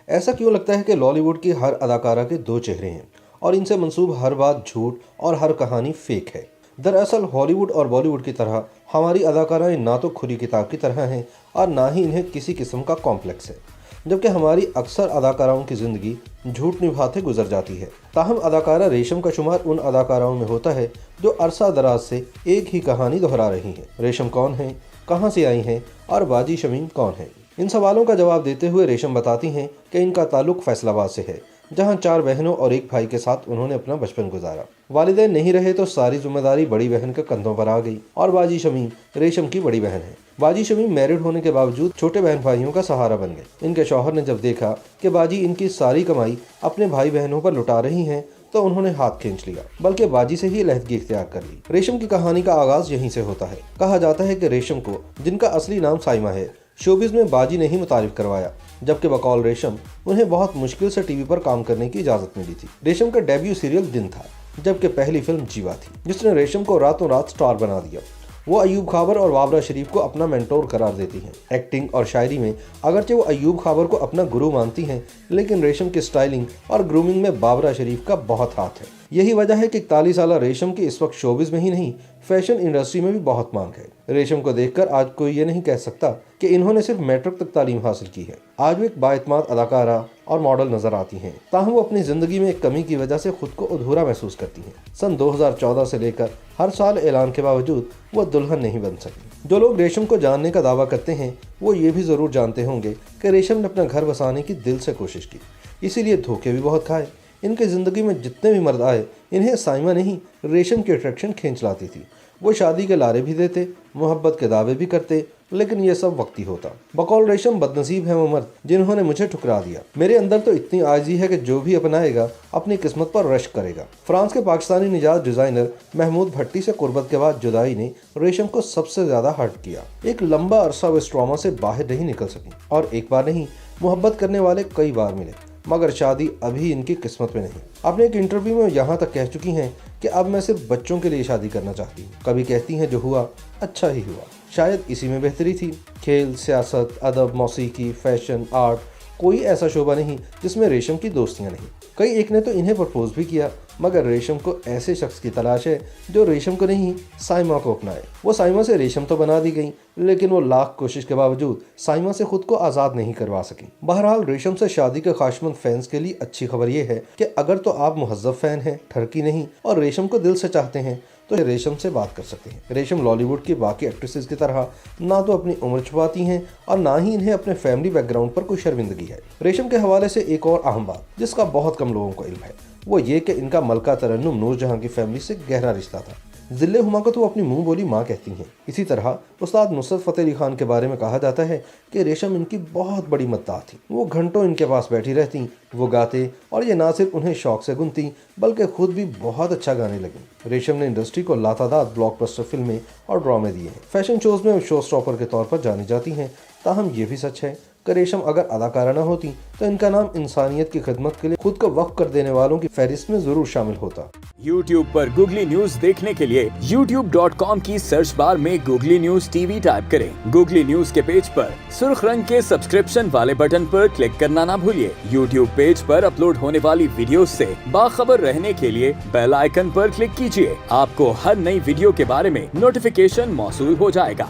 ऐसा क्यों लगता है कि लॉलीवुड की हर अदाकारा के दो चेहरे हैं और इनसे मंसूब हर बात झूठ और हर कहानी फेक है? दरअसल हॉलीवुड और बॉलीवुड की तरह हमारी अदाकाराएं ना तो खुली किताब की तरह हैं और ना ही इन्हें किसी किस्म का कॉम्प्लेक्स है, जबकि हमारी अक्सर अदाकाराओं की ज़िंदगी झूठ निभाते गुजर जाती है। ताहम अदाकारा रेशम का शुमार उन अदाकाराओं में होता है जो अरसा दराज से एक ही कहानी दोहरा रही हैं। रेशम कौन है, कहां से आई हैं और बाजी शमीम कौन है? इन सवालों का जवाब देते हुए रेशम बताती हैं कि इनका ताल्लुक फैसलाबाद से है, जहां 4 बहनों और एक भाई के साथ उन्होंने अपना बचपन गुजारा। वालिदैन नहीं रहे तो सारी जिम्मेदारी बड़ी बहन के कंधों पर आ गई और बाजी शमीम रेशम की बड़ी बहन है। बाजी शमीम मैरिड होने के बावजूद छोटे बहन भाइयों का सहारा बन गए। इनके शौहर ने जब देखा कि बाजी इनकी सारी कमाई अपने भाई बहनों पर लुटा रही हैं तो उन्होंने हाथ खींच लिया, बल्कि बाजी से ही अलहदगी इख्तियार कर ली। रेशम की कहानी का आगाज यहीं से होता है। कहा जाता है कि रेशम को, जिनका असली नाम साइमा है, शोबिज में बाजी ने ही मुतारिफ करवाया, जबकि बकौल रेशम उन्हें बहुत मुश्किल से टीवी पर काम करने की इजाजत मिली थी। रेशम का डेब्यू सीरियल दिन था, जबकि पहली फिल्म जीवा थी, जिसने रेशम को रातों रात स्टार बना दिया। वो अयूब खाबर और बाबरा शरीफ को अपना मेंटोर करार देती हैं। एक्टिंग और शायरी में अगरचे वो अयूब खाबर को अपना गुरु मानती हैं, लेकिन रेशम की स्टाइलिंग और ग्रूमिंग में बाबरा शरीफ का बहुत हाथ है। यही वजह है कि 41 साल रेशम की इस वक्त शोबिज में ही नहीं, फैशन इंडस्ट्री में भी बहुत मांग है। रेशम को देखकर आज कोई ये नहीं कह सकता कि इन्होंने सिर्फ मैट्रिक तक तालीम हासिल की है। आज वो एक बाएतमाद अदाकारा और मॉडल नजर आती हैं, ताहम वो अपनी जिंदगी में एक कमी की वजह से खुद को अधूरा महसूस करती हैं। सन 2014 से लेकर हर साल ऐलान के बावजूद वो दुल्हन नहीं बन सकी। जो लोग रेशम को जानने का दावा करते हैं वो ये भी जरूर जानते होंगे कि रेशम ने अपना घर बसाने की दिल से कोशिश की, इसीलिए धोखे भी बहुत खाए। इनकी जिंदगी में जितने भी मर्द आए, इन्हें साइमा नहीं, रेशम की अट्रैक्शन खींच लाती थी। वो शादी के लारे भी देते, मोहब्बत के दावे भी करते, लेकिन ये सब वक्ती होता। बकौल रेशम बदनसीब है वो मर्द जिन्होंने मुझे ठुकरा दिया। मेरे अंदर तो इतनी आजिज़ी है कि जो भी अपनाएगा अपनी किस्मत पर रश्क करेगा। फ्रांस के पाकिस्तानी निजात डिजाइनर महमूद भट्टी से कुर्बत के बाद जुदाई ने रेशम को सबसे ज्यादा हर्ट किया। एक लंबा अरसा वो इस ट्रॉमा से बाहर नहीं निकल सकी और एक बार नहीं, मोहब्बत करने वाले कई बार मिले, मगर शादी अभी इनकी किस्मत में नहीं। अपने एक इंटरव्यू में यहाँ तक कह चुकी हैं कि अब मैं सिर्फ बच्चों के लिए शादी करना चाहती हूँ। कभी कहती हैं जो हुआ अच्छा ही हुआ, शायद इसी में बेहतरी थी। खेल, सियासत, अदब, मौसीकी, फैशन, आर्ट, कोई ऐसा शोबा नहीं जिसमें रेशम की दोस्तियां नहीं। कई एक ने तो इन्हें प्रपोज भी किया, मगर रेशम को ऐसे शख्स की तलाश है जो रेशम को नहीं, साइमा को अपनाए। वो साइमा से रेशम तो बना दी गई, लेकिन वो लाख कोशिश के बावजूद साइमा से खुद को आज़ाद नहीं करवा सकी। बहरहाल रेशम से शादी के ख्वाहिशमंद फैंस के लिए अच्छी खबर ये है कि अगर तो आप मुहज़्ज़ब फैन हैं, ठरकी नहीं, और रेशम को दिल से चाहते हैं तो रेशम से बात कर सकते हैं। रेशम लॉलीवुड की बाकी एक्ट्रेसेस की तरह ना तो अपनी उम्र छुपाती हैं और ना ही इन्हें अपने फैमिली बैकग्राउंड पर कोई शर्मिंदगी है। रेशम के हवाले से एक और अहम बात जिसका बहुत कम लोगों को इल्म है, वो ये कि इनका मलका तरन्नुम नूरजहां की फैमिली से गहरा रिश्ता था। जिले हुमा को तो अपनी मुंह बोली माँ कहती हैं। इसी तरह उस्ताद नुसरत फतेह अली खान के बारे में कहा जाता है कि रेशम इनकी बहुत बड़ी मद्दाह थी। वो घंटों इनके पास बैठी रहती, वो गाते और ये ना सिर्फ उन्हें शौक से गुनती बल्कि खुद भी बहुत अच्छा गाने लगी। रेशम ने इंडस्ट्री को लातादाद ब्लॉकबस्टर फिल्में और ड्रामे दिए हैं। फैशन शोज में शो स्टॉपर के तौर पर जानी जाती हैं। ताहम ये भी सच है कि रेशम अगर अदाकारा न होती तो इनका नाम इंसानियत की खिदमत के लिए खुद को वक्फ कर देने वालों की फहरिस्त में जरूर शामिल होता। YouTube पर गूगली न्यूज देखने के लिए youtube.com की सर्च बार में गूगली न्यूज टीवी टाइप करें। गूगली न्यूज के पेज पर सुर्ख रंग के सब्सक्रिप्शन वाले बटन पर क्लिक करना ना भूलिए। YouTube पेज पर अपलोड होने वाली वीडियोस से बाखबर रहने के लिए बेल आइकन पर क्लिक कीजिए। आपको हर नई वीडियो के बारे में नोटिफिकेशन मौसूल हो जाएगा।